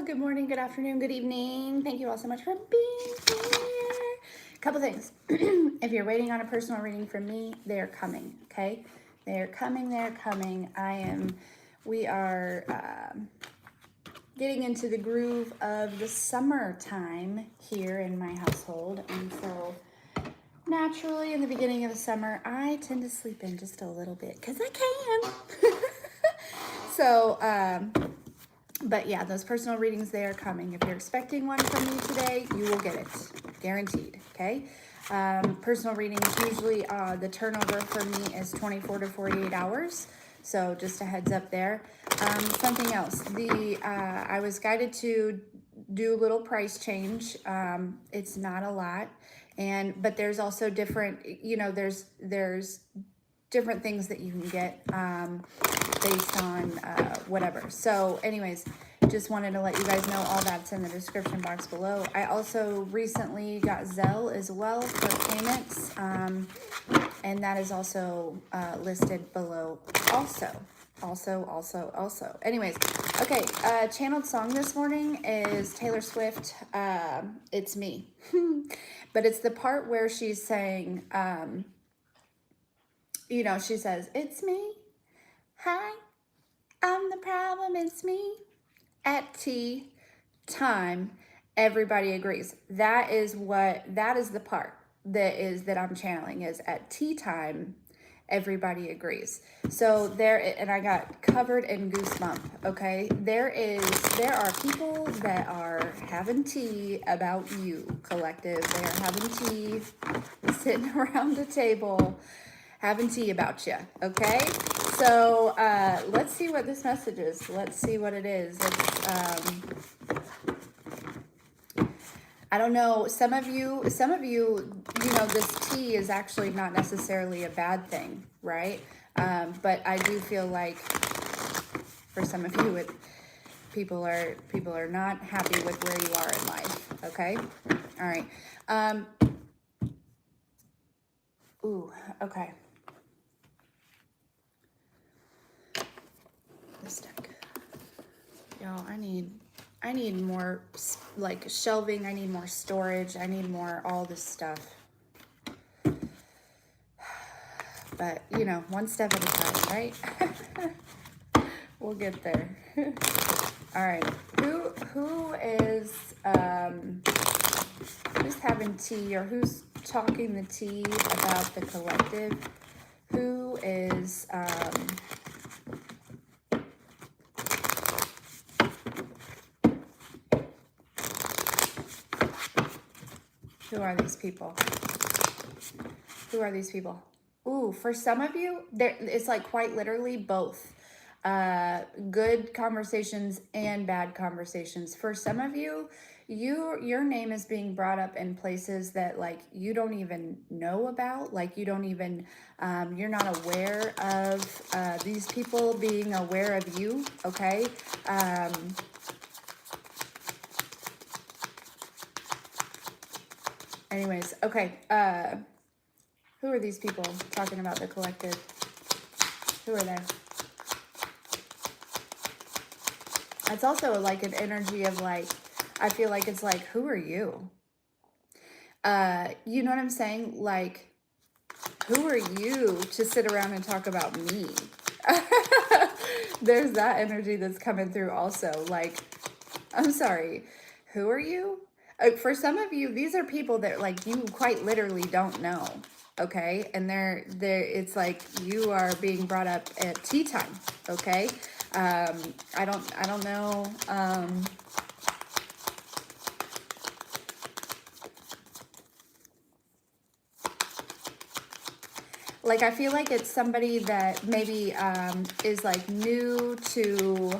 Good morning, good afternoon, good evening. Thank you all so much for being here. Couple things. If you're waiting on a personal reading from me, they're coming, okay? They're coming, we are getting into the groove of the summertime here in my household. And so naturally in the beginning of the summer, I tend to sleep in just a little bit because I can. So, but yeah, those personal readings, they are coming. If you're expecting one from me today, you will get it. Guaranteed, okay? Personal readings, usually the turnover for me is 24 to 48 hours. So just a heads up there. Something else. I was guided to do a little price change. It's not a lot. But there's also different, there's different things that you can get based on whatever. So anyways, just wanted to let you guys know all that's in the description box below. I also recently got Zelle as well for payments, and that is also listed below also. Anyways, okay, channeled song this morning is Taylor Swift, It's Me. But it's the part where she's saying, she says, it's me. Hi, I'm the problem, it's me. At tea time, everybody agrees. That is the part that I'm channeling, is at tea time, everybody agrees. So there, and I got covered in goosebump, okay? There are people that are having tea about you, collective. They are having tea, sitting around a table, having tea about you, okay? So let's see what this message is. Let's see what it is. I don't know. Some of you, this tea is actually not necessarily a bad thing, right? But I do feel like for some of you, people are not happy with where you are in life. Okay. All right. Okay. This deck. Y'all, I need more like shelving. I need more storage. I need more all this stuff. But one step at a time, right? We'll get there. All right. Who is who's having tea, or who's talking the tea about the collective? Who is who are these people? Who are these people? Ooh, for some of you, it's like quite literally both. Good conversations and bad conversations. For some of you, your name is being brought up in places that like you don't even know about. Like you don't even, you're not aware of these people being aware of you, okay? Anyways, okay. Who are these people talking about the collective? Who are they? It's also like an energy of like, I feel like it's like, who are you? You know what I'm saying? Like, who are you to sit around and talk about me? There's that energy that's coming through also. Like, I'm sorry, who are you? For some of you, these are people that like you quite literally don't know. Okay, and they're it's like you are being brought up at tea time. Okay, I don't know. Like I feel like it's somebody that maybe is like new to,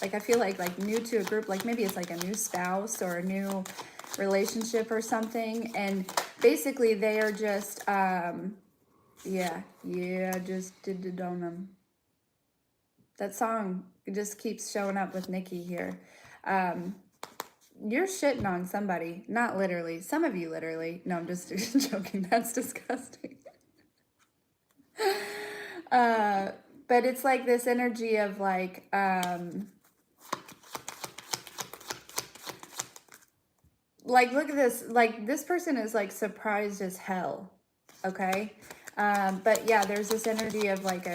like I feel like new to a group. Like maybe it's like a new spouse or a new relationship or something, and basically they are just just did it on them. That song just keeps showing up with Nikki here. You're shitting on somebody, not literally. Some of you literally. No, I'm just joking. That's disgusting. But it's like this energy of like like, look at this. Like, this person is like surprised as hell. Okay. But yeah, there's this energy of like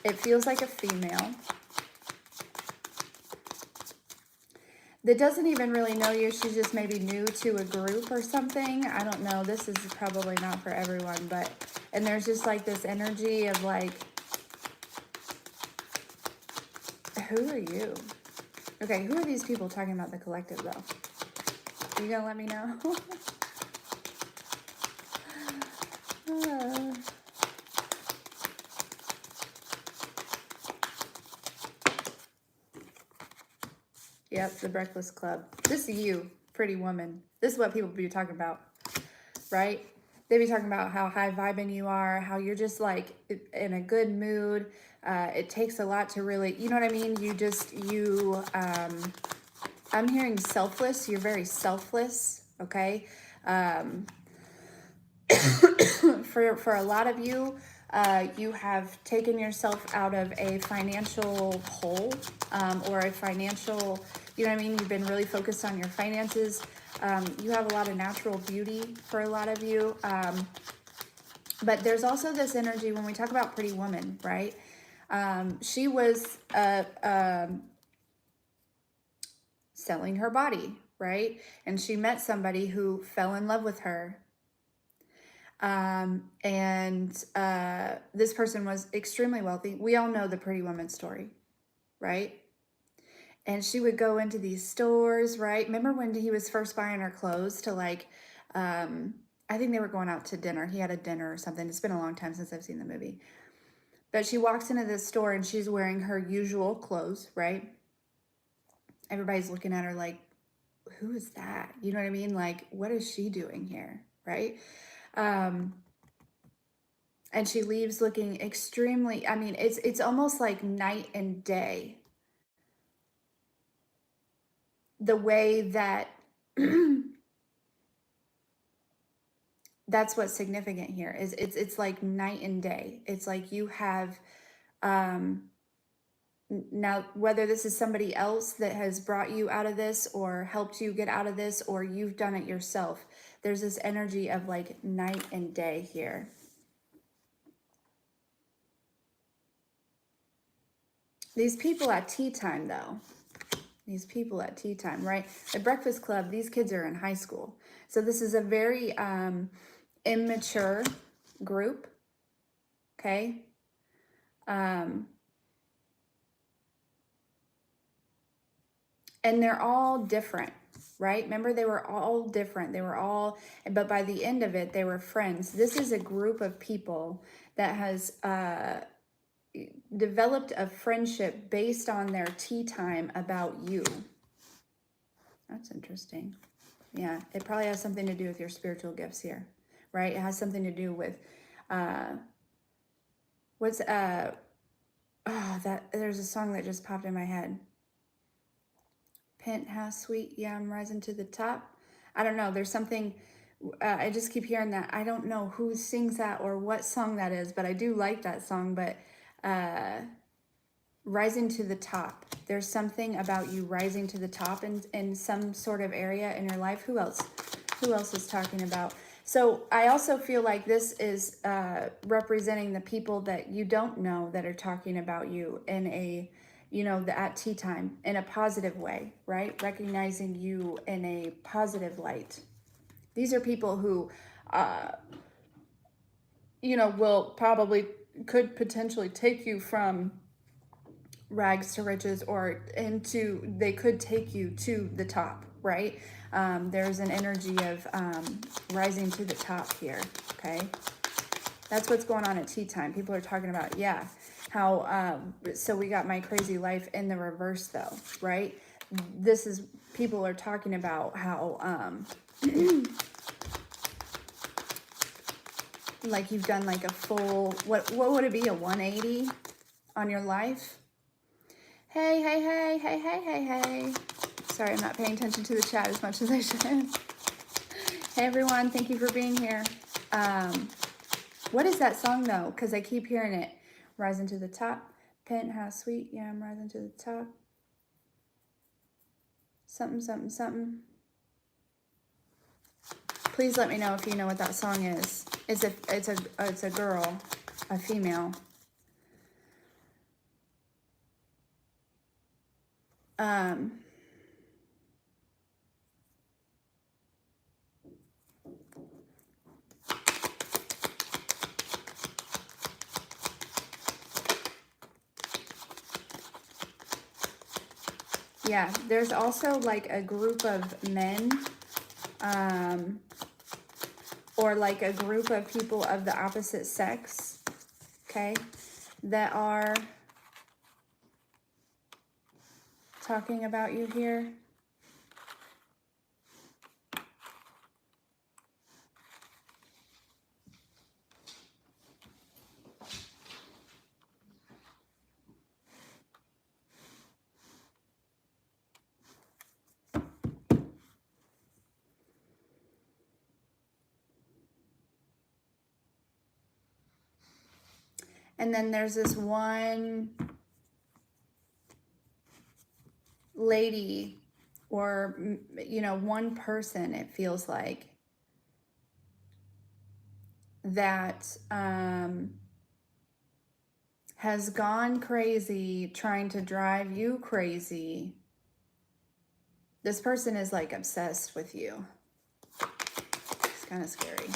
it feels like a female that doesn't even really know you. She's just maybe new to a group or something. I don't know. This is probably not for everyone, but, and there's just like this energy of like, who are you? Okay, who are these people talking about the collective though? You gonna let me know? Yep, the Breakfast Club. This is you, pretty woman. This is what people be talking about, right? They be talking about how high vibing you are, how you're just like in a good mood. It takes a lot to really, you know what I mean? I'm hearing selfless. You're very selfless, okay? For a lot of you, you have taken yourself out of a financial hole, or a financial, you know what I mean? You've been really focused on your finances. You have a lot of natural beauty for a lot of you. But there's also this energy when we talk about Pretty Woman, right? She was selling her body, right? And she met somebody who fell in love with her. This person was extremely wealthy. We all know the Pretty Woman story, right? And she would go into these stores, right? Remember when he was first buying her clothes to like, I think they were going out to dinner. He had a dinner or something. It's been a long time since I've seen the movie. But she walks into this store and she's wearing her usual clothes, right? Everybody's looking at her like, who is that? You know what I mean? Like, what is she doing here, right? And she leaves looking extremely, I mean, it's almost like night and day. The way that that's what's significant here is it's like night and day. It's like you have now, whether this is somebody else that has brought you out of this or helped you get out of this, or you've done it yourself, there's this energy of like night and day here. These people at tea time, though, these people at tea time, right? The Breakfast Club, these kids are in high school. So this is a very immature group, okay? And they're all different, right? Remember, they were all different. They were all, but by the end of it, they were friends. This is a group of people that has developed a friendship based on their tea time about you. That's interesting. Yeah, it probably has something to do with your spiritual gifts here, right? It has something to do with there's a song that just popped in my head. Penthouse Suite, yeah, I'm rising to the top. I don't know, there's something, I just keep hearing that. I don't know who sings that or what song that is, but I do like that song. But rising to the top, there's something about you rising to the top in some sort of area in your life. Who else is talking about? So I also feel like this is representing the people that you don't know that are talking about you in a, you know, at tea time in a positive way, right? Recognizing you in a positive light. These are people who, you know, could potentially take you from rags to riches, or they could take you to the top, right? There's an energy of rising to the top here, okay? That's what's going on at tea time. People are talking about, yeah, how, so we got my crazy life in the reverse though, right? This is, people are talking about how, like you've done like a full, what would it be, a 180 on your life? Hey, hey, hey, hey, hey, hey, hey. Sorry, I'm not paying attention to the chat as much as I should. Hey everyone, thank you for being here. What is that song though? Because I keep hearing it. Rising to the top, penthouse suite. Yeah, I'm rising to the top. Something, something, something. Please let me know if you know what that song is. It's a girl, a female. Yeah, there's also like a group of men, or like a group of people of the opposite sex, okay, that are talking about you here. And then there's this one lady, or, you know, one person, it feels like, that has gone crazy trying to drive you crazy. This person is like obsessed with you. It's kind of scary.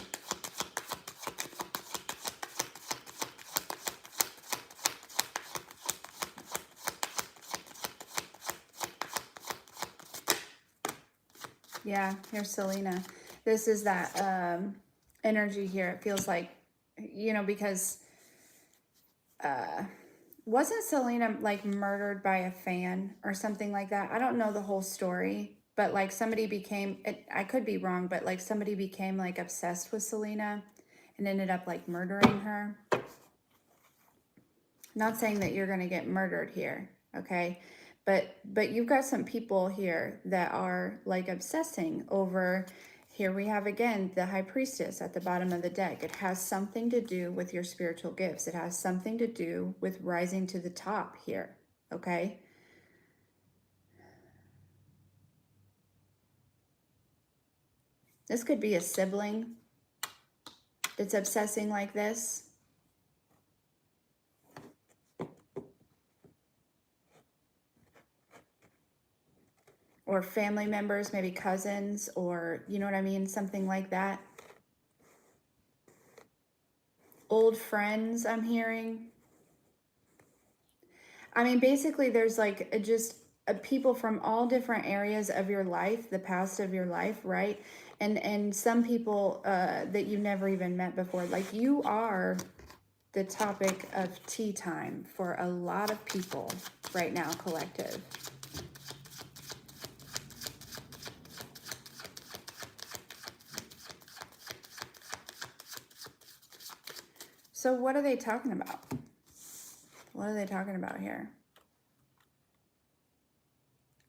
Yeah, here's Selena. This is that energy here. It feels like, you know, because wasn't Selena like murdered by a fan or something like that? I don't know the whole story, but like somebody became, I could be wrong, but like somebody became like obsessed with Selena and ended up like murdering her. Not saying that you're going to get murdered here, okay? But you've got some people here that are like obsessing over, here we have again the High Priestess at the bottom of the deck. It has something to do with your spiritual gifts. It has something to do with rising to the top here, okay? This could be a sibling that's obsessing like this. Or family members, maybe cousins, or you know what I mean? Something like that. Old friends, I'm hearing. I mean, basically, there's like just people from all different areas of your life, the past of your life, right? And some people that you never even met before. Like, you are the topic of tea time for a lot of people right now, collective. So what are they talking about? What are they talking about here?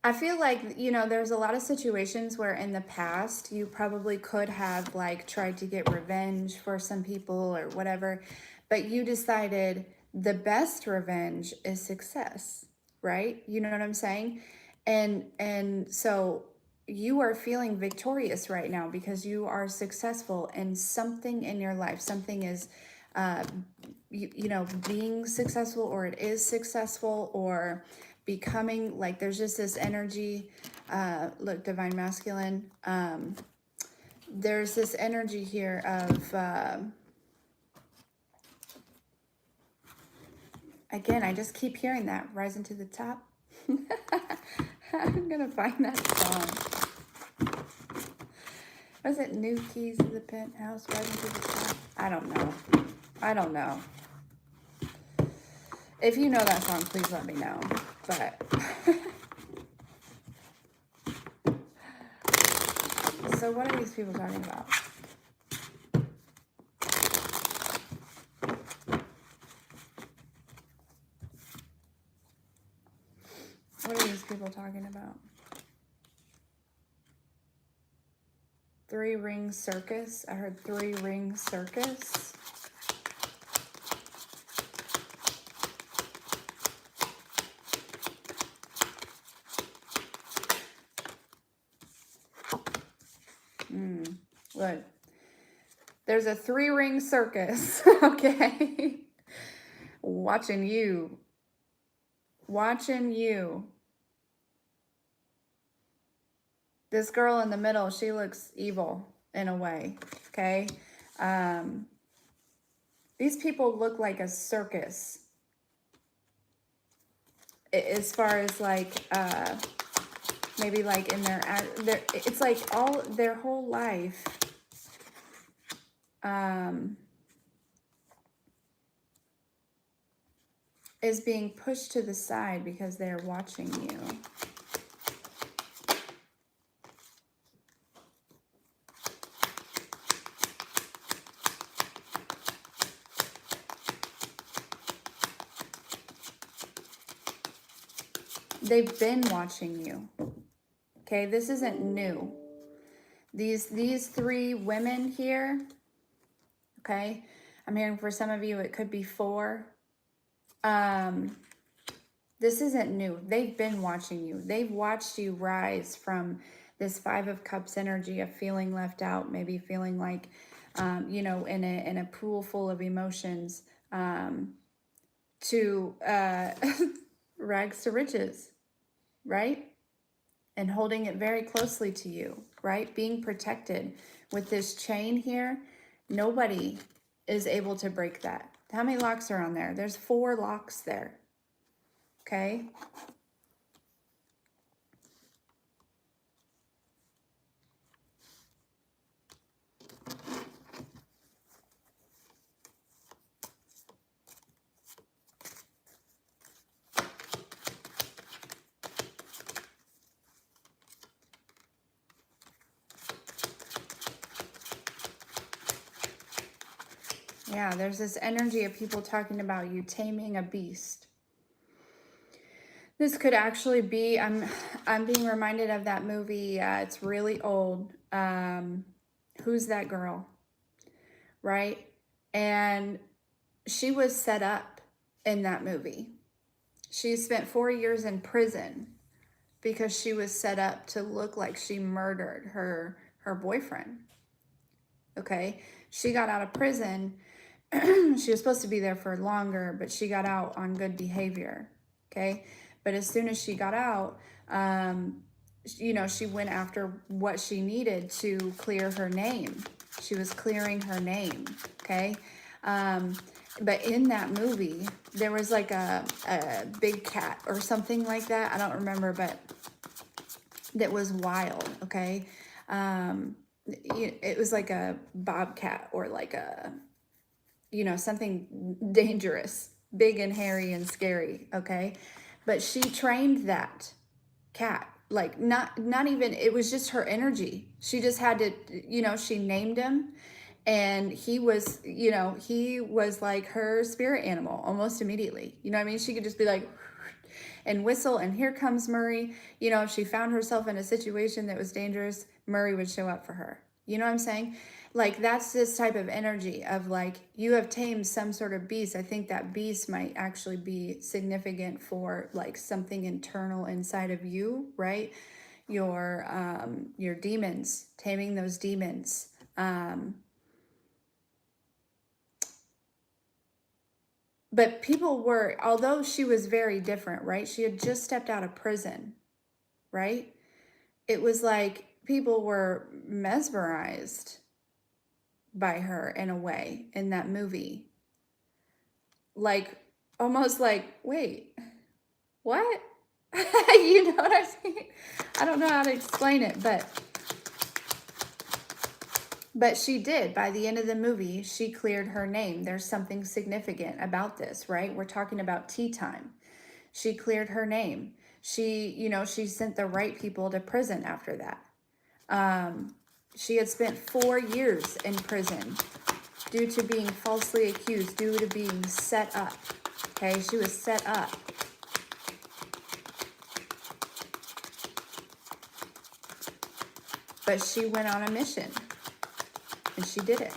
I feel like, you know, there's a lot of situations where in the past you probably could have like tried to get revenge for some people or whatever, but you decided the best revenge is success, right? You know what I'm saying? And so you are feeling victorious right now because you are successful in something in your life. Something is you know, being successful, or it is successful, or becoming, like, there's just this energy. Look, divine masculine. There's this energy here of again, I just keep hearing that, rising to the top. I'm gonna find that song. Was it New Keys to the Penthouse, rising to the top? I don't know. I don't know. If you know that song, please let me know. But so what are these people talking about? What are these people talking about? 3-ring circus. I heard 3-ring circus. Good. There's a 3-ring circus, okay? Watching you. Watching you. This girl in the middle, she looks evil in a way, okay? These people look like a circus. As far as like, maybe like in it's like all their whole life, is being pushed to the side because they're watching you. They've been watching you. Okay, this isn't new. These 3 women here, okay? I'm hearing for some of you it could be 4. This isn't new. They've been watching you. They've watched you rise from this 5 of Cups energy of feeling left out, maybe feeling like, you know, in a pool full of emotions, to rags to riches, right? And holding it very closely to you, right? Being protected with this chain here. Nobody is able to break that. How many locks are on there? There's 4 locks there. Okay. Yeah, there's this energy of people talking about you taming a beast. This could actually be, I'm being reminded of that movie, it's really old, Who's That Girl, right? And she was set up in that movie. She spent 4 years in prison because she was set up to look like she murdered her boyfriend, okay? She got out of prison. She was supposed to be there for longer, but she got out on good behavior, okay? But as soon as she got out, you know, she went after what she needed to clear her name. She was clearing her name, okay? But in that movie, there was like a big cat or something like that. I don't remember, but that was wild, okay? It was like a bobcat or like a, you know, something dangerous, big and hairy and scary, okay? But she trained that cat, like not even, it was just her energy. She just had to, you know, she named him, and he was, you know, he was like her spirit animal almost immediately. You know what I mean? She could just be like, and whistle, and here comes Murray. You know, if she found herself in a situation that was dangerous, Murray would show up for her. You know what I'm saying? Like, that's this type of energy of like, you have tamed some sort of beast. I think that beast might actually be significant for like something internal inside of you, right? Your demons, taming those demons. But people were, although she was very different, right? She had just stepped out of prison, right? It was like people were mesmerized by her in a way in that movie. Like, almost like, wait, what? You know what I'm saying? I don't know how to explain it, but she did. By the end of the movie, she cleared her name. There's something significant about this, right? We're talking about tea time. She cleared her name. She, you know, she sent the right people to prison after that. She had spent 4 years in prison due to being falsely accused, due to being set up. Okay, she was set up. But she went on a mission, and she did it.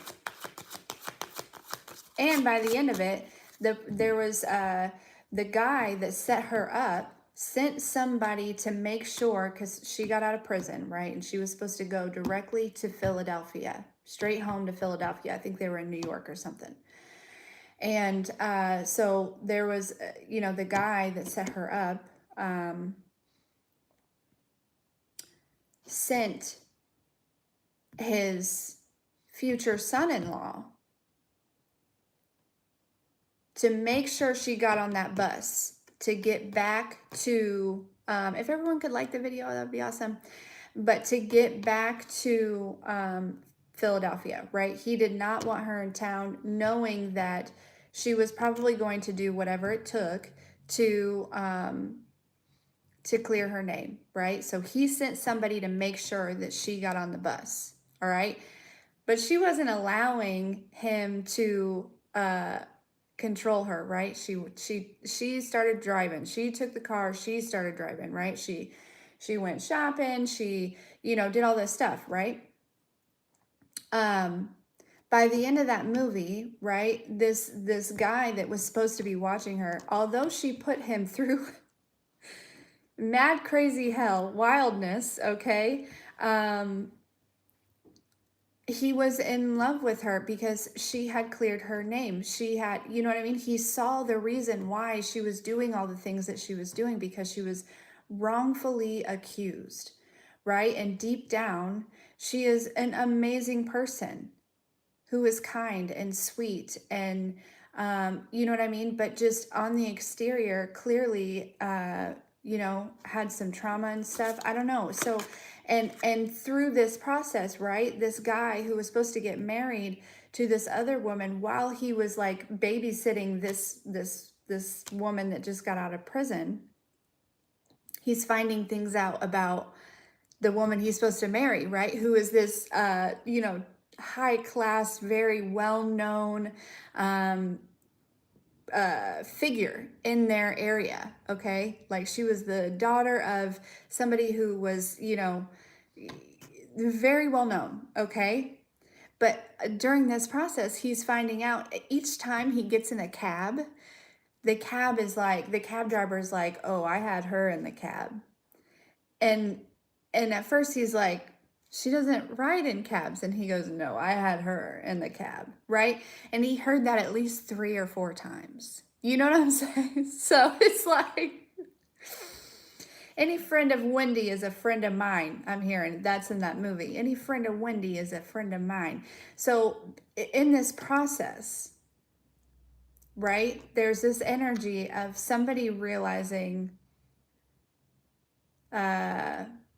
And by the end of it, there was the guy that set her up sent somebody to make sure, because she got out of prison, right? And she was supposed to go directly to Philadelphia, straight home to Philadelphia. I think they were in New York or something. And so there was, the guy that set her up sent his future son-in-law to make sure she got on that bus to get back to, if everyone could like the video, that would be awesome. But to get back to Philadelphia, right? He did not want her in town, knowing that she was probably going to do whatever it took to clear her name, right? So he sent somebody to make sure that she got on the bus, all right? But she wasn't allowing him to control her, right? She started driving. She took the car. She started driving, right? She went shopping. She, did all this stuff, right? By the end of that movie, right, this guy that was supposed to be watching her, although she put him through mad crazy hell, wildness, okay, he was in love with her because she had cleared her name. She had, you know what I mean? He saw the reason why she was doing all the things that she was doing, because she was wrongfully accused, right? And deep down, she is an amazing person who is kind and sweet and, you know what I mean? But just on the exterior, clearly, had some trauma and stuff. I don't know. So, and through this process, right, this guy who was supposed to get married to this other woman while he was like babysitting this woman that just got out of prison, he's finding things out about the woman he's supposed to marry, right? Who is this, high class, very well known figure in their area, okay? Like she was the daughter of somebody who was, very well known, okay? But during this process, he's finding out each time he gets in a cab, the cab driver is like, oh, I had her in the cab. And at first he's like, she doesn't ride in cabs. And he goes, no, I had her in the cab, right? And he heard that at least 3 or 4 times. You know what I'm saying? So it's like, any friend of Wendy is a friend of mine. I'm hearing that's in that movie. Any friend of Wendy is a friend of mine. So in this process, right, there's this energy of somebody realizing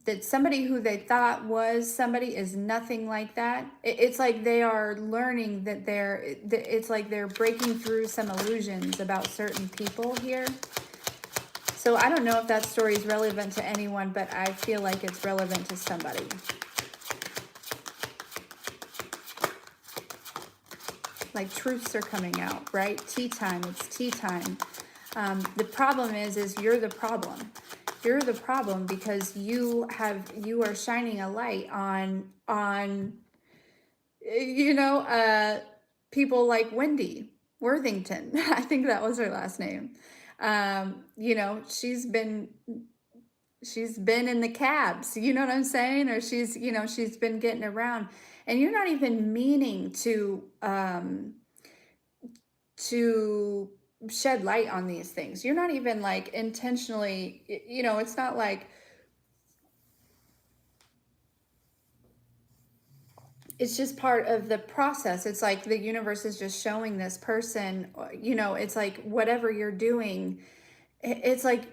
that somebody who they thought was somebody is nothing like that. It's like they are learning that it's like they're breaking through some illusions about certain people here. So I don't know if that story is relevant to anyone, but I feel like it's relevant to somebody. Like truths are coming out, right? Tea time, it's tea time. The problem is you're the problem. You're the problem because you are shining a light on people like Wendy Worthington. I think that was her last name. She's been in the cabs, you know what I'm saying? Or she's been getting around, and you're not even meaning to shed light on these things. You're not even like intentionally, it's not like it's just part of the process. It's like the universe is just showing this person, it's like whatever you're doing, it's like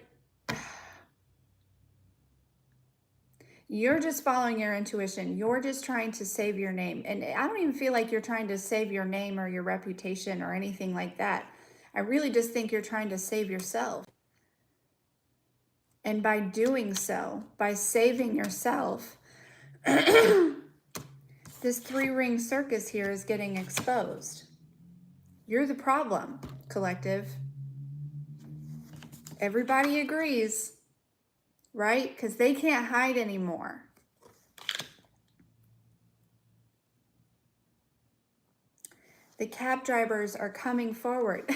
you're just following your intuition. You're just trying to save your name. And I don't even feel like you're trying to save your name or your reputation or anything like that. I really just think you're trying to save yourself. And by doing so, by saving yourself, this 3-ring circus here is getting exposed. You're the problem, collective. Everybody agrees, right? Because they can't hide anymore. The cab drivers are coming forward.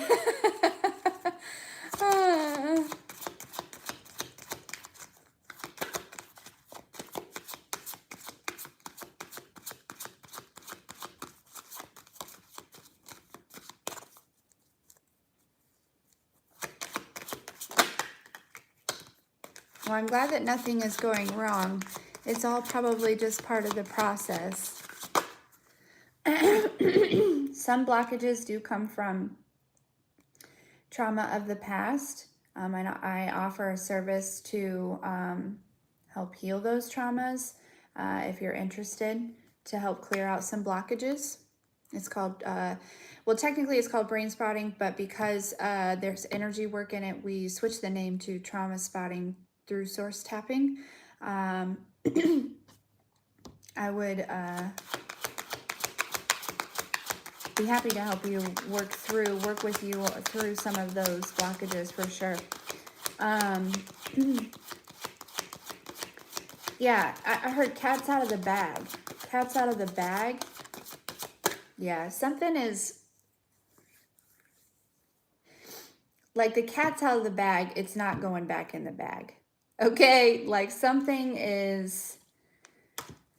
Well, I'm glad that nothing is going wrong. It's all probably just part of the process. Some blockages do come from trauma of the past. I offer a service to help heal those traumas if you're interested, to help clear out some blockages. It's called, well, technically it's called brain spotting, but because there's energy work in it, we switch the name to trauma spotting through source tapping. I would be happy to help you work with you through some of those blockages for sure. Yeah, I heard cats out of the bag. Cats out of the bag. Yeah, something is like the cat's out of the bag. It's not going back in the bag. Okay, like something is,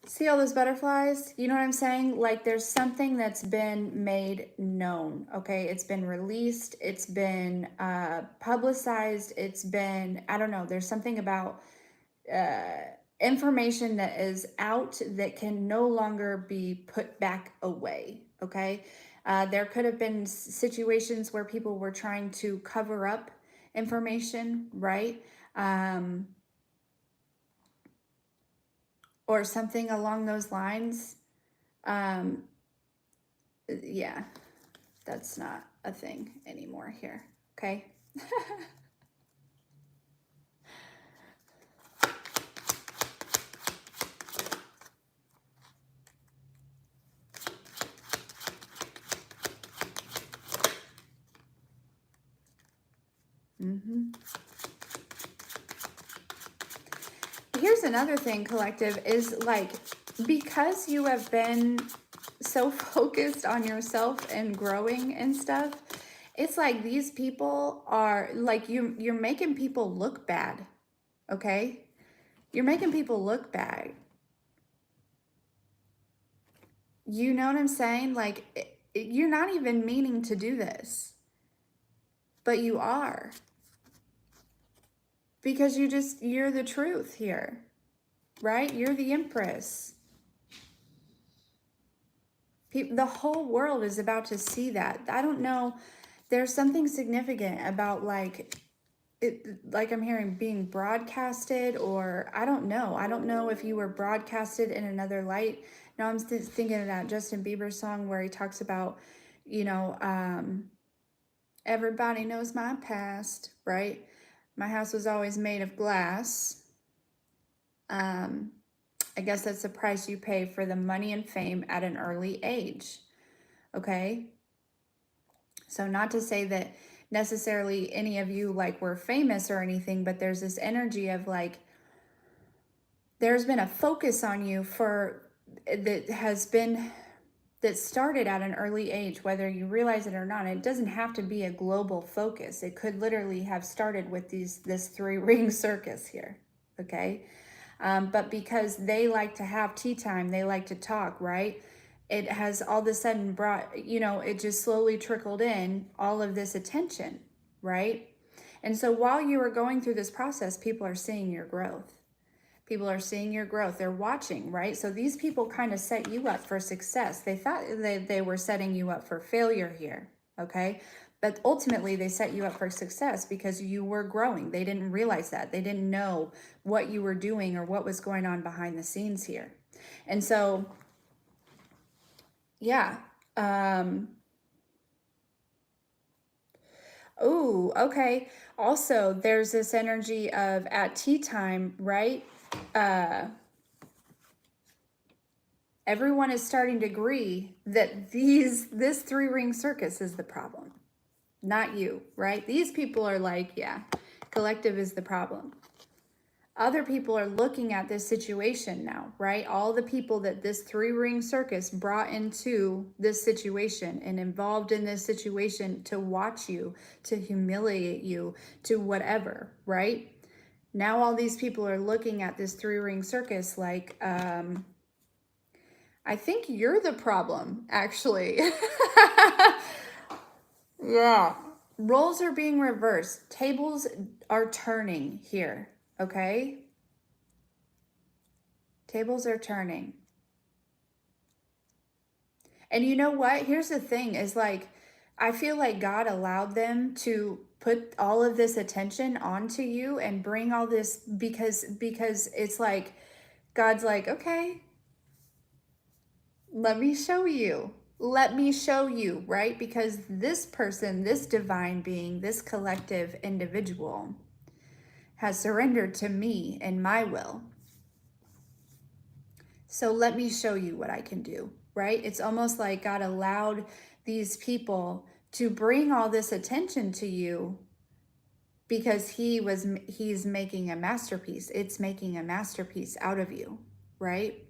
see all those butterflies? You know what I'm saying? Like there's something that's been made known, okay? It's been released, it's been publicized, it's been, I don't know, there's something about information that is out that can no longer be put back away, okay? There could have been situations where people were trying to cover up information, right? Or something along those lines. Yeah, that's not a thing anymore here, okay? Here's another thing, collective, is like, because you have been so focused on yourself and growing and stuff, it's like these people are like, you're making people look bad, okay? You're making people look bad. You know what I'm saying? Like, you're not even meaning to do this, but you are. Because you're the truth here, right? You're the Empress. The whole world is about to see that. I don't know. There's something significant about like I'm hearing being broadcasted, or I don't know. I don't know if you were broadcasted in another light. Now I'm thinking of that Justin Bieber song where he talks about, you know, everybody knows my past, right? My house was always made of glass. I guess that's the price you pay for the money and fame at an early age. Okay? So not to say that necessarily any of you like were famous or anything, but there's this energy of like, there's been a focus on you that started at an early age, whether you realize it or not. It doesn't have to be a global focus. It could literally have started with this 3-ring circus here, okay? But because they like to have tea time, they like to talk, right? It has all of a sudden brought, you know, it just slowly trickled in all of this attention, right? And so while you were going through this process, people are seeing your growth. People are seeing your growth. They're watching, right? So these people kind of set you up for success. They thought they were setting you up for failure here, okay? But ultimately, they set you up for success because you were growing. They didn't realize that. They didn't know what you were doing or what was going on behind the scenes here. And so, yeah. Oh, okay. Also, there's this energy of at tea time, right? Everyone is starting to agree that this 3-ring circus is the problem, not you, right? These people are like, yeah, collective is the problem. Other people are looking at this situation now, right? All the people that this 3-ring circus brought into this situation and involved in this situation to watch you, to humiliate you, to whatever, right? Now all these people are looking at this 3-ring circus like, I think you're the problem, actually. Yeah. Roles are being reversed. Tables are turning here, Okay? Tables are turning. And you know what? Here's the thing is like, I feel like God allowed them to put all of this attention onto you and bring all this because it's like God's like, okay, let me show you. Let me show you, right? Because this person, this divine being, this collective individual has surrendered to me and my will. So let me show you what I can do, right? It's almost like God allowed these people to bring all this attention to you because he's making a masterpiece. It's making a masterpiece out of you, right?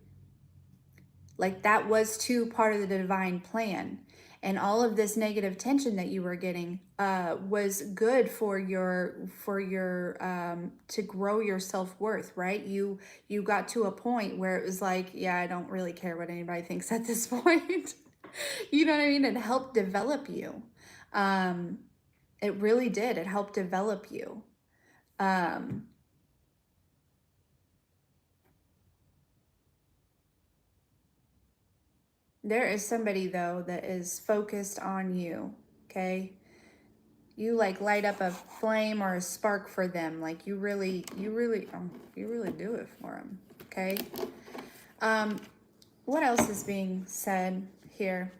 Like that was too part of the divine plan. And all of this negative tension that you were getting was good for your to grow your self-worth, right? You got to a point where it was like, yeah, I don't really care what anybody thinks at this point. You know what I mean? It helped develop you. It really did. It helped develop you. There is somebody though that is focused on you, okay? You like light up a flame or a spark for them. Like you really do it for them, okay? What else is being said here?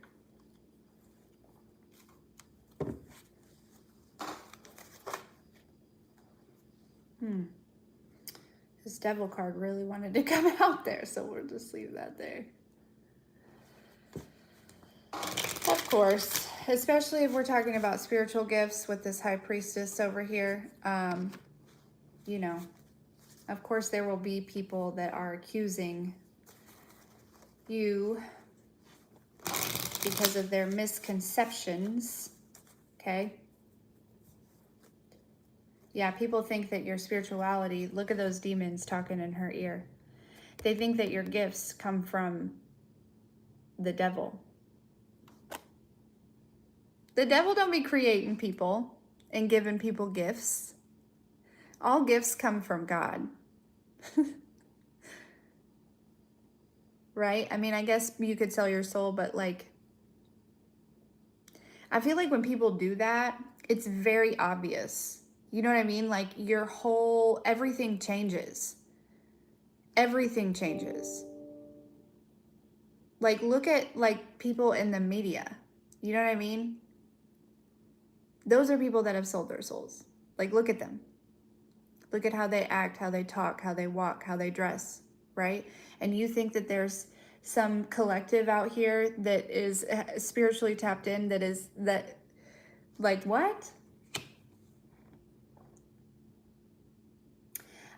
This devil card really wanted to come out there, so we'll just leave that there. Of course, especially if we're talking about spiritual gifts with this high priestess over here, you know, of course there will be people that are accusing you because of their misconceptions, okay? Yeah, people think that your spirituality, look at those demons talking in her ear. They think that your gifts come from the devil. The devil don't be creating people and giving people gifts. All gifts come from God. Right? I mean, I guess you could sell your soul, but like, I feel like when people do that, it's very obvious. You know what I mean? Like your whole, everything changes. Everything changes. Like look at like people in the media. You know what I mean? Those are people that have sold their souls. Like look at them. Look at how they act, how they talk, how they walk, how they dress, right? And you think that there's some collective out here that is spiritually tapped in, that like what?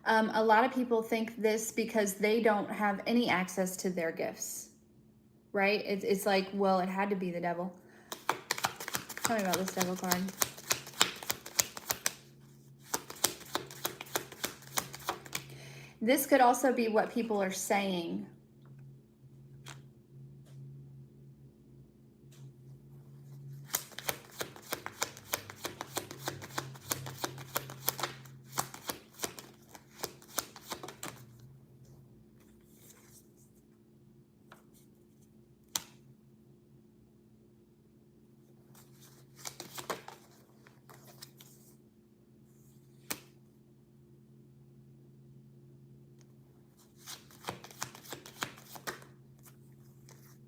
A lot of people think this because they don't have any access to their gifts, right? It's like, well, it had to be the devil. Tell me about this devil card. This could also be what people are saying.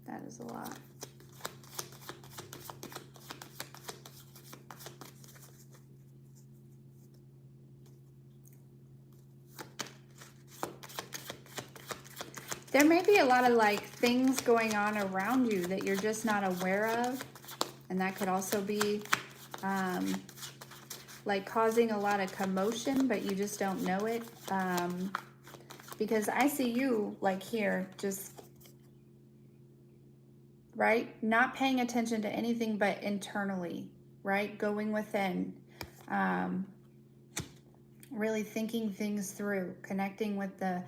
That is a lot. There may be a lot of like things going on around you that you're just not aware of. And that could also be like causing a lot of commotion, but you just don't know it. Because I see you like here, just, right? Not paying attention to anything but internally, right? Going within. Really thinking things through, connecting with the,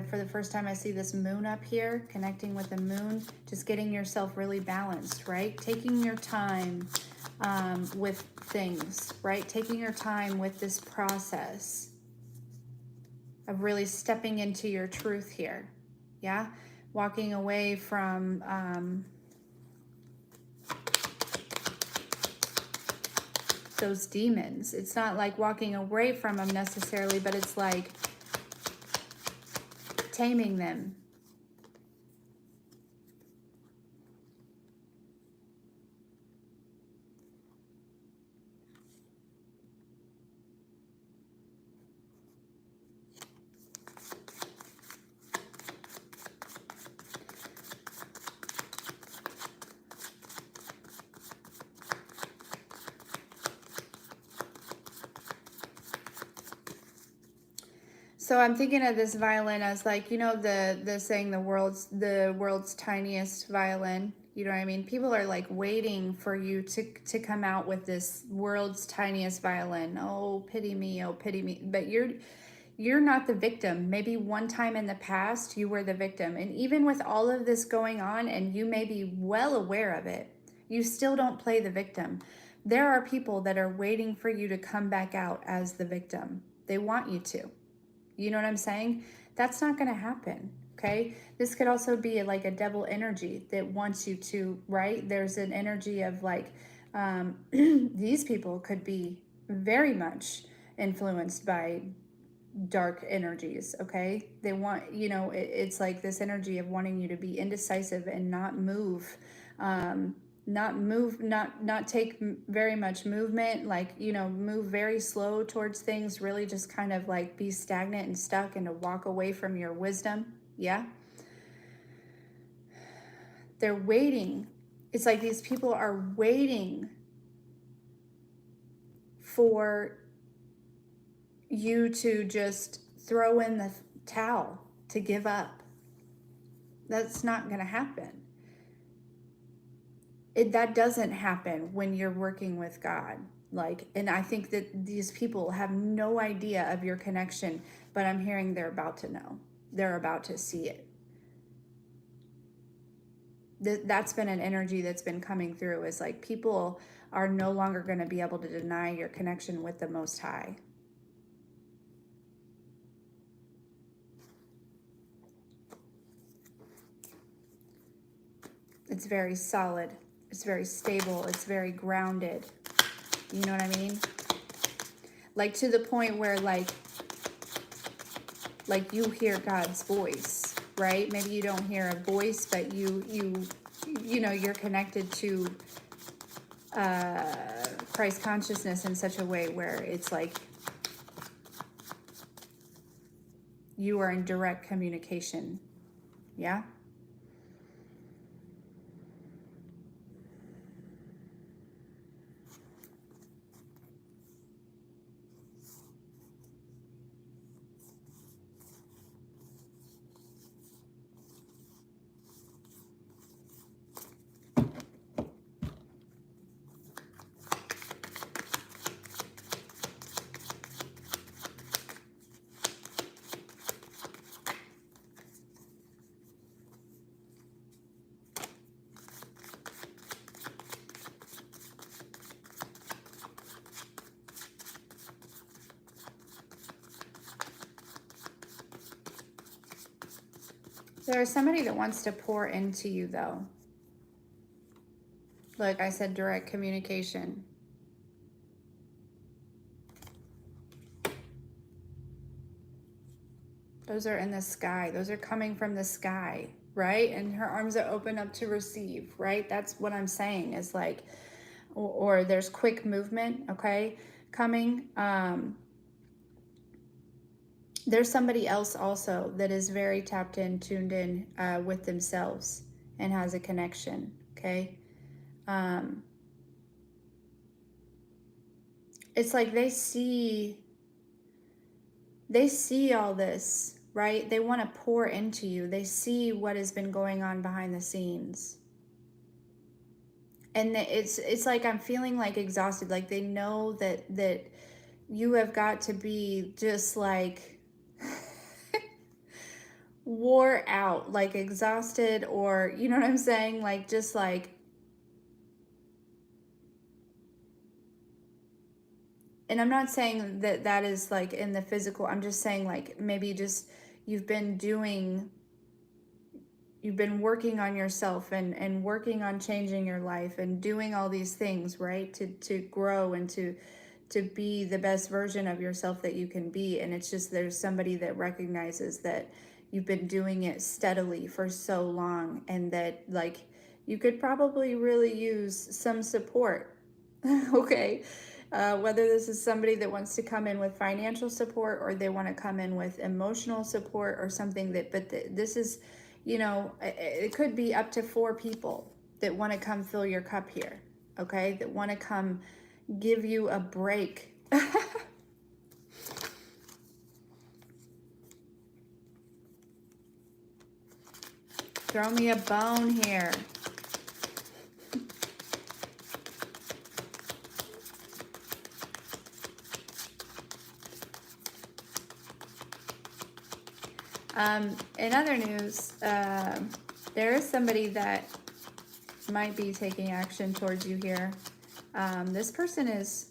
for the first time I see this moon up here, connecting with the moon, just getting yourself really balanced, right? Taking your time with things, right? Taking your time with this process. of really stepping into your truth here. Yeah, walking away from those demons. It's not like walking away from them necessarily, but it's like taming them. So I'm thinking of this violin as like, you know, the saying the world's tiniest violin. You know what I mean? People are like waiting for you to come out with this world's tiniest violin. Oh, pity me, oh, pity me. But you're not the victim. Maybe one time in the past you were the victim. And even with all of this going on, and you may be well aware of it, you still don't play the victim. There are people that are waiting for you to come back out as the victim. They want you to. You know what I'm saying? That's not going to happen. Okay. This could also be like a devil energy that wants you to, right? There's an energy of like, these people could be very much influenced by dark energies. Okay. They want, you know, it's like this energy of wanting you to be indecisive and not move, not take very much movement, like, you know, move very slow towards things, really just kind of like be stagnant and stuck and to walk away from your wisdom. Yeah. They're waiting. It's like these people are waiting for you to just throw in the towel, to give up. That's not going to happen. That doesn't happen when you're working with God. Like, and I think that these people have no idea of your connection, but I'm hearing they're about to know. They're about to see it. That's been an energy that's been coming through, is like people are no longer going to be able to deny your connection with the Most High. It's very solid. It's very stable. It's very grounded. You know what I mean? Like to the point where like you hear God's voice, right? Maybe you don't hear a voice, but you know, you're connected to Christ consciousness in such a way where it's like you are in direct communication. Yeah. There's somebody that wants to pour into you, though. Like I said, direct communication. Those are in the sky. Those are coming from the sky, right? And her arms are open up to receive, right? That's what I'm saying is like, or there's quick movement, okay, coming. There's somebody else also that is very tapped in, tuned in with themselves and has a connection, okay? It's like they see all this, right? They want to pour into you. They see what has been going on behind the scenes. And it's like I'm feeling like exhausted. Like they know that you have got to be just like wore out, like exhausted, or you know what I'm saying? Like just like And I'm not saying that that is like in the physical. I'm just saying like maybe just you've been working on yourself and working on changing your life and doing all these things, right? To grow and to be the best version of yourself that you can be. And it's just there's somebody that recognizes that you've been doing it steadily for so long, and that like you could probably really use some support. Okay. Whether this is somebody that wants to come in with financial support, or they want to come in with emotional support or something, that, but this is, you know, it could be up to 4 people that want to come fill your cup here. Okay. That want to come give you a break. Throw me a bone here. In other news, there is somebody that might be taking action towards you here. This person is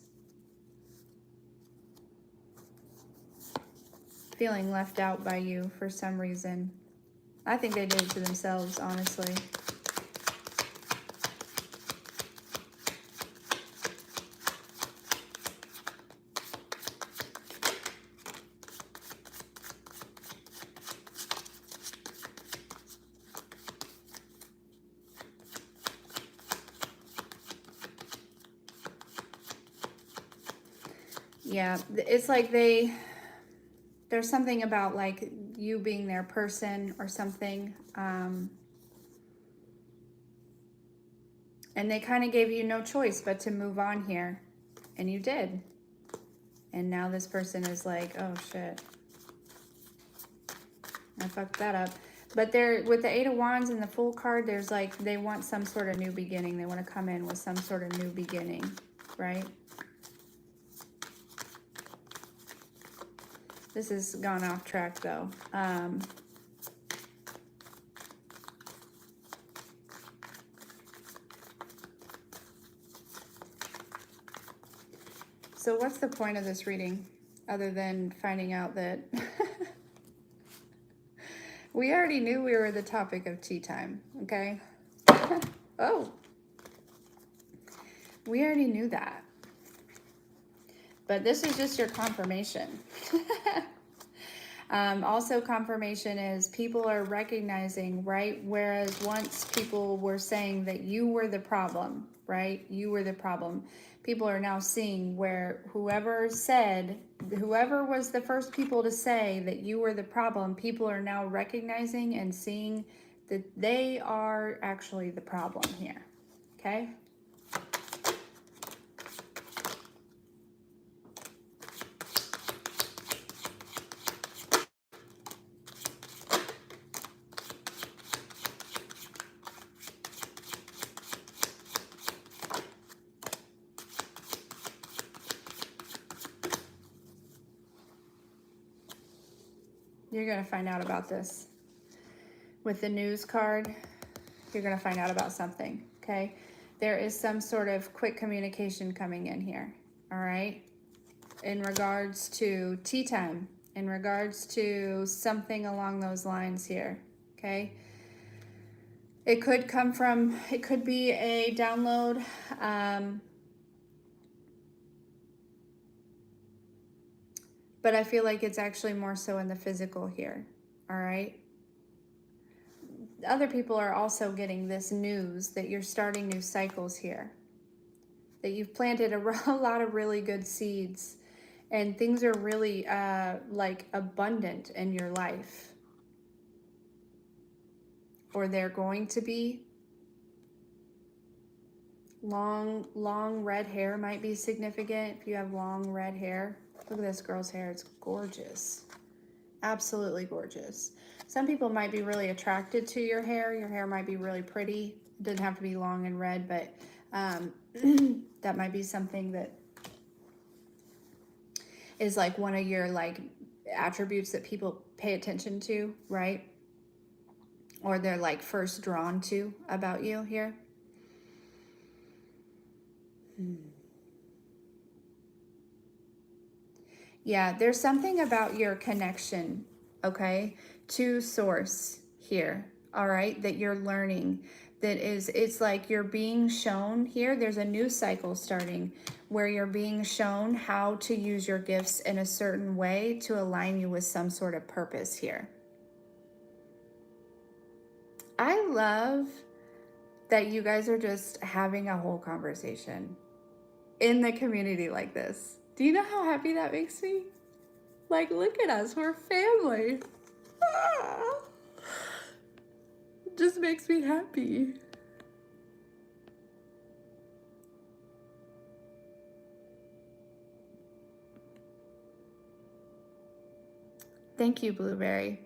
feeling left out by you for some reason. I think they did it to themselves, honestly. Yeah, it's like there's something about like you being their person or something. And they kind of gave you no choice but to move on here. And you did. And now this person is like, oh shit, I fucked that up. But they're, with the 8 of Wands and the Fool card, there's like, they want some sort of new beginning. They want to come in with some sort of new beginning, right? This has gone off track though. So what's the point of this reading other than finding out that we already knew we were the topic of tea time, okay? Oh, we already knew that. But this is just your confirmation. Also, confirmation is people are recognizing, right? Whereas once people were saying that you were the problem, right? You were the problem. People are now seeing where whoever was the first people to say that you were the problem, people are now recognizing and seeing that they are actually the problem here, okay? You're going to find out about this. With the news card, you're going to find out about something, okay? There is some sort of quick communication coming in here, all right? In regards to tea time, in regards to something along those lines here, okay? It could come from, it could be a download. But I feel like it's actually more so in the physical here, all right? Other people are also getting this news that you're starting new cycles here, that you've planted a lot of really good seeds, and things are really like abundant in your life, or they're going to be. Long red hair might be significant if you have long red hair. Look at this girl's hair. It's gorgeous. Absolutely gorgeous. Some people might be really attracted to your hair. Your hair might be really pretty. It doesn't have to be long and red, but that might be something that is like one of your like attributes that people pay attention to, right? Or they're like first drawn to about you here. Yeah, there's something about your connection, okay, to source here, all right, that you're learning. That is, it's like you're being shown here. There's a new cycle starting where you're being shown how to use your gifts in a certain way to align you with some sort of purpose here. I love that you guys are just having a whole conversation in the community like this. Do you know how happy that makes me? Like, look at us, we're family. Ah, it just makes me happy. Thank you, Blueberry.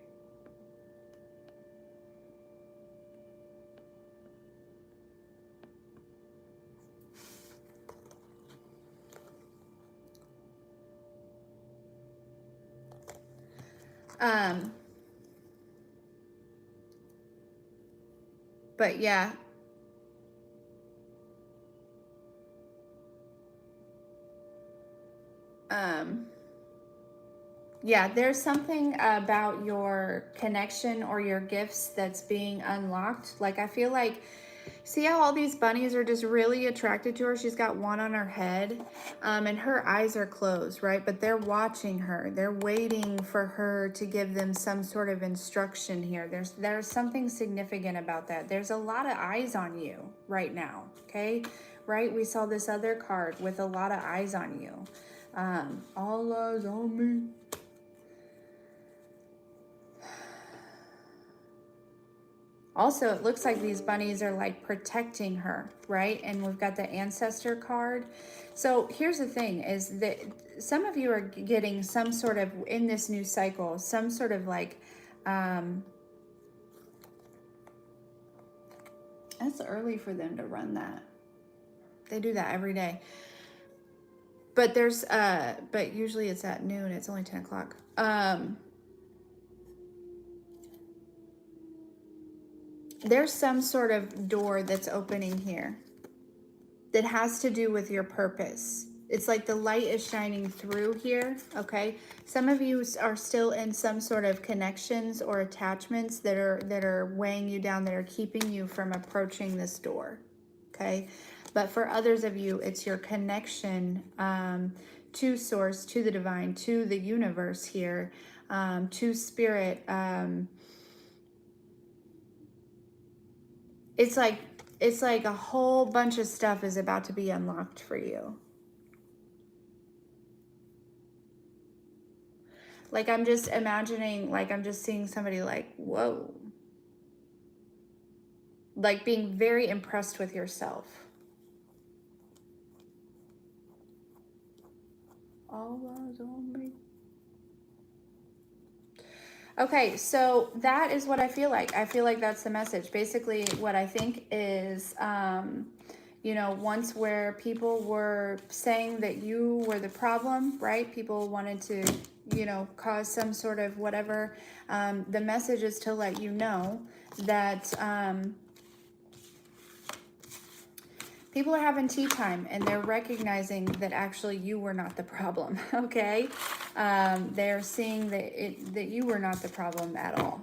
But yeah. Yeah, there's something about your connection or your gifts that's being unlocked. Like, I feel like, see how all these bunnies are just really attracted to her? She's got one on her head, and her eyes are closed, right? But they're watching her. They're waiting for her to give them some sort of instruction here. There's something significant about that. There's a lot of eyes on you right now, okay? Right? We saw this other card with a lot of eyes on you. All eyes on me. Also, it looks like these bunnies are like protecting her, right? And we've got the ancestor card. So here's the thing is that some of you are getting some sort of, in this new cycle, some sort of like, that's early for them to run that. They do that every day. But there's, but usually it's at noon. It's only 10 o'clock. There's some sort of door that's opening here that has to do with your purpose. It's like the light is shining through here, okay? Some of you are still in some sort of connections or attachments that are weighing you down, that are keeping you from approaching this door, okay? But for others of you, it's your connection to source, to the divine, to the universe here, to spirit. It's like a whole bunch of stuff is about to be unlocked for you. Like, I'm just imagining, like, I'm just seeing somebody like, whoa. Like, being very impressed with yourself. All eyes on me. Okay, so that is what I feel like. I feel like that's the message. Basically, what I think is, you know, once where people were saying that you were the problem, right? People wanted to, you know, cause some sort of whatever. The message is to let you know that people are having tea time and they're recognizing that actually you were not the problem, okay? They're seeing that you were not the problem at all.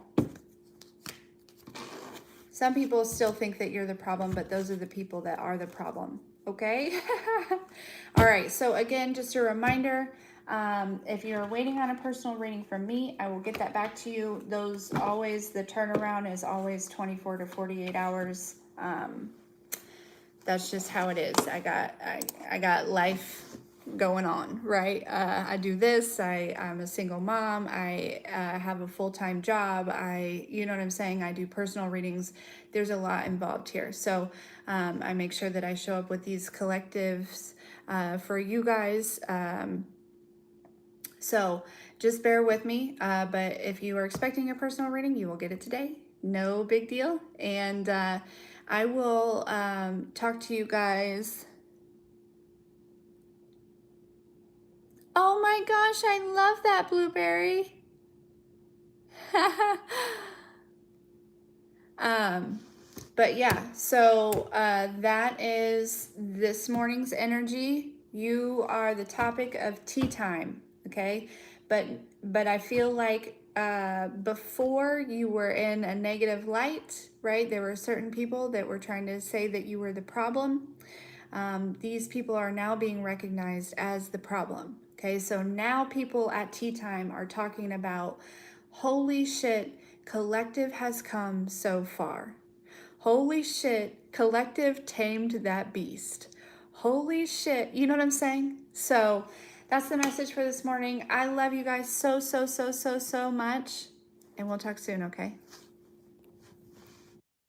Some people still think that you're the problem, but those are the people that are the problem, okay? All right, so again, just a reminder, if you're waiting on a personal reading from me, I will get that back to you. Those always, the turnaround is always 24 to 48 hours. That's just how it is. I got life going on, right? I do this. I'm a single mom. I have a full-time job. You know what I'm saying? I do personal readings. There's a lot involved here. So I make sure that I show up with these collectives for you guys. So just bear with me. But if you are expecting a personal reading, you will get it today. No big deal. And I will talk to you guys. Oh my gosh, I love that, Blueberry. But yeah, so that is this morning's energy. You are the topic of tea time. okay? But I feel like before you were in a negative light, right? There were certain people that were trying to say that you were the problem. These people are now being recognized as the problem. Okay, so now people at tea time are talking about, holy shit, collective has come so far. Holy shit, collective tamed that beast. Holy shit, you know what I'm saying? So that's the message for this morning. I love you guys so, so, so, so, so much. And we'll talk soon, okay?